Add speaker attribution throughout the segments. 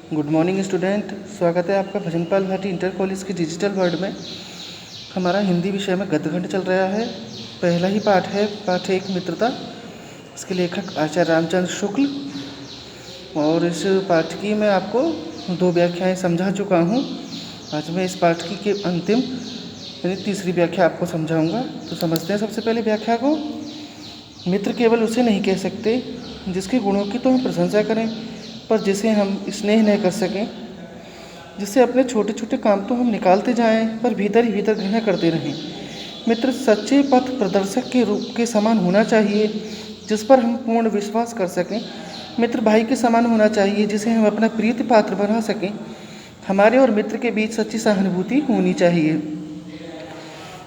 Speaker 1: Good morning student. स्वागत है आपका भजनपाल भाटी इंटर कॉलेज के डिजिटल वर्ल्ड में। हमारा हिंदी विषय में गद्यखंड चल रहा है। पहला ही पाठ है, पाठ 1 मित्रता। इसके लेखक आचार्य रामचंद्र शुक्ल। और इस पाठ की मैं आपको 2 व्याख्याएं समझा चुका हूँ। आज मैं इस पाठ की के अंतिम यानी तीसरी व्याख्या आपको समझाऊंगा। तो समझते हैं सबसे पहले व्याख्या को। मित्र केवल उसे नहीं कह सकते जिसके गुणों की तो हम प्रशंसा करें पर जिसे हम स्नेह नहीं कर सकें, जिससे अपने छोटे छोटे काम तो हम निकालते जाएं पर भीतर ही भीतर घृणा करते रहें। मित्र सच्चे पथ प्रदर्शक के रूप के समान होना चाहिए जिस पर हम पूर्ण विश्वास कर सकें। मित्र भाई के समान होना चाहिए जिसे हम अपना प्रीति पात्र बना सकें। हमारे और मित्र के बीच सच्ची सहानुभूति होनी चाहिए।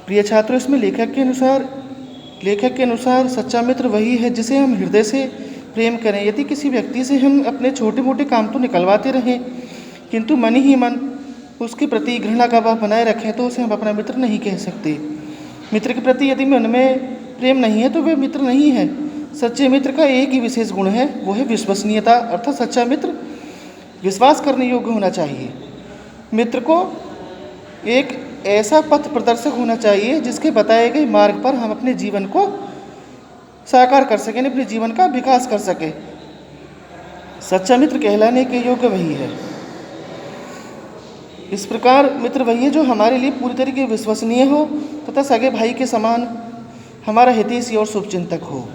Speaker 1: प्रिय छात्रों, इसमें लेखक के अनुसार सच्चा मित्र वही है जिसे हम हृदय से प्रेम करें। यदि किसी व्यक्ति से हम अपने छोटे मोटे काम तो निकलवाते रहें किंतु मन ही मन उसके प्रति घृणा का भाव बनाए रखें तो उसे हम अपना मित्र नहीं कह सकते। मित्र के प्रति यदि मन में प्रेम नहीं है तो वह मित्र नहीं है। सच्चे मित्र का एक ही विशेष गुण है, वो है विश्वसनीयता। अर्थात सच्चा मित्र विश्वास करने योग्य होना चाहिए। मित्र को एक ऐसा पथ प्रदर्शक होना चाहिए जिसके बताए गए मार्ग पर हम अपने जीवन को साकार कर सकें, अपने जीवन का विकास कर सकें। सच्चा मित्र कहलाने के योग्य वही है। इस प्रकार मित्र वही है जो हमारे लिए पूरी तरीके विश्वसनीय हो तथा सगे भाई के समान हमारा हितैषी और शुभचिंतक हो।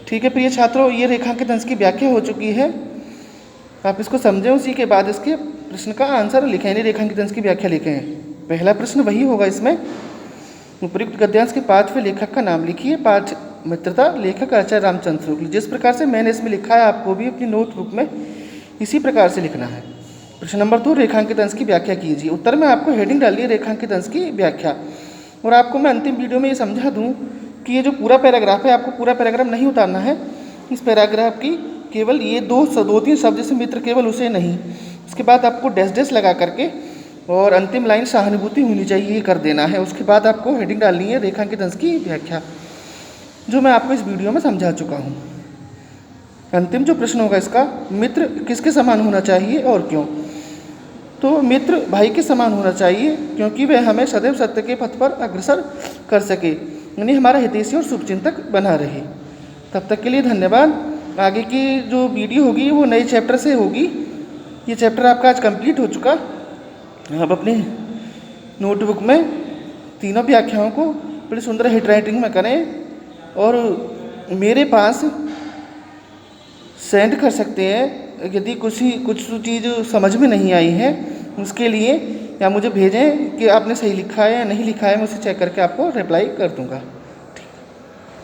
Speaker 1: ठीक है प्रिय छात्रों, ये रेखांकित अंश की व्याख्या हो चुकी है। आप इसको समझें, उसी के बाद इसके प्रश्न का आंसर लिखें, यानी रेखांकित अंश की व्याख्या लिखें। पहला प्रश्न वही होगा इसमें। उपयुक्त गद्यांश के पाठ में लेखक का नाम लिखिए। पाठ मित्रता, लेखक आचार्य रामचंद्र शुक्ल। जिस प्रकार से मैंने इसमें लिखा है आपको भी अपनी नोटबुक में इसी प्रकार से लिखना है। प्रश्न नंबर 2, रेखांकित अंश की व्याख्या कीजिए। उत्तर में आपको हेडिंग डालिए रेखांकित अंश की व्याख्या। और आपको मैं अंतिम वीडियो में ये समझा दूँ कि ये जो पूरा पैराग्राफ है आपको पूरा पैराग्राफ नहीं उतारना है। इस पैराग्राफ की केवल ये 2-3 शब्द जैसे मित्र केवल उसे नहीं, उसके बाद आपको डैश डैश लगा करके और अंतिम लाइन सहानुभूति होनी चाहिए, ये कर देना है। उसके बाद आपको हेडिंग डालनी है रेखांकित अंश की व्याख्या, जो मैं आपको इस वीडियो में समझा चुका हूँ। अंतिम जो प्रश्न होगा इसका, मित्र किसके समान होना चाहिए और क्यों? तो मित्र भाई के समान होना चाहिए क्योंकि वह हमें सदैव सत्य के पथ पर अग्रसर कर सके, यानी हमारा हितैषी और शुभचिंतक बना रहे। तब तक के लिए धन्यवाद। आगे की जो वीडियो होगी वो नए चैप्टर से होगी। ये चैप्टर आपका आज कंप्लीट हो चुका। आप अपनी नोटबुक में तीनों व्याख्याओं को बड़ी सुंदर हैंडराइटिंग में करें और मेरे पास सेंड कर सकते हैं यदि कुछ चीज़ समझ में नहीं आई है उसके लिए, या मुझे भेजें कि आपने सही लिखा है या नहीं लिखा है, मैं उसे चेक करके आपको रिप्लाई कर दूंगा।